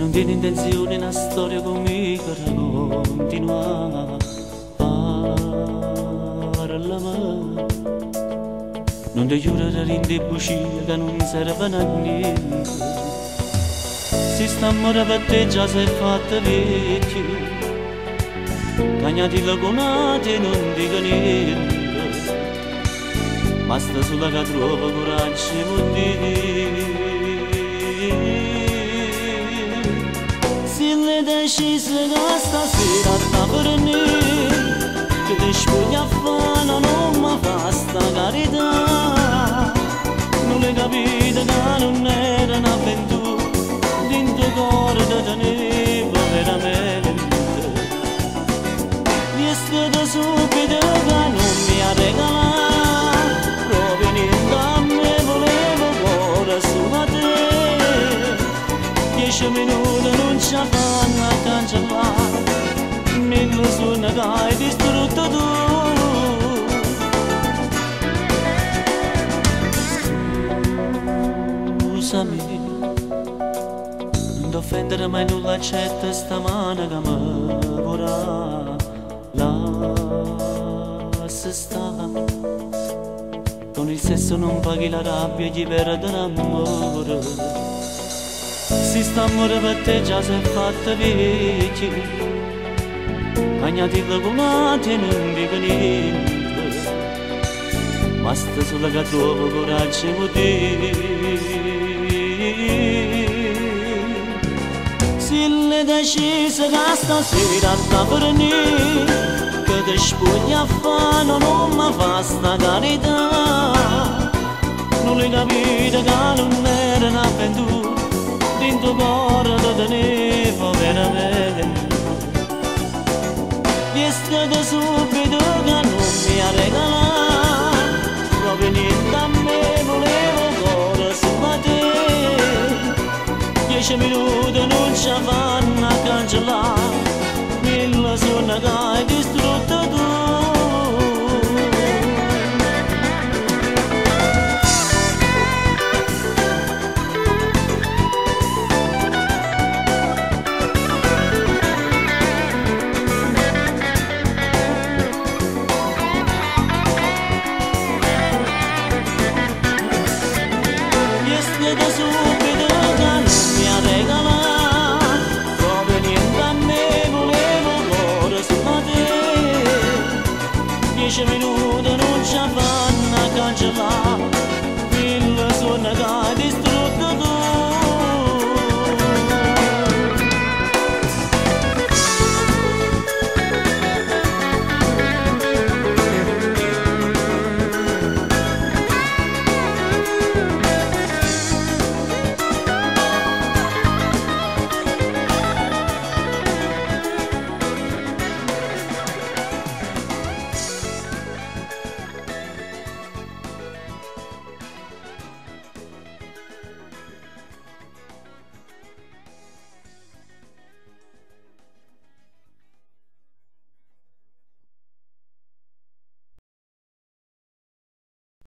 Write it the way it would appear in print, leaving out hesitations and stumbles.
Non tiene intenzione una storia conmigo da continuare a parlare. Non ti giuro da rindebucire che non serve a niente. Si sta amore per te già sei fatta vecchio, cagnati lagonati e non dico niente. Basta sulla che trova coraggio e vuol dire. Se le decise che stasera sta per me, che ti spugna a fare non mi fa sta carità. Non le capite che non era un'avventura, dentro il cuore ti tenevo veramente. Riesco da subito che non mi ha regalato proprio niente a me, volevo cuore solo a te. 10 minuti non ci fanno a cancellare 1000 sogni che hai distrutto tu. Scusami, non t'offendere mai nulla, accetta stamane che mi vorrà. Lascia stare, con il sesso non paghi la rabbia e gli perde l'amore. Si sta amore per te già sei fatta vecchio, cagnati lagomati e non dico niente. Basta solo che trovo coraggio e motivi. Se le decise che stasera sta per me, che ti spugna a fare non mi fa sta carità. Non le capite che non era un'avventura, dentro il cuore ti tenevo veramente. Riesco da subito che non mi ha regalato proprio niente a me, volevo cuore solo a te. 10 minuti non ci fanno a cancellare 1000 sogni che hai distrutto tu. Riesco da subito che non mi ha regalato proprio niente a me, volevo cuore solo a te. 10 minuti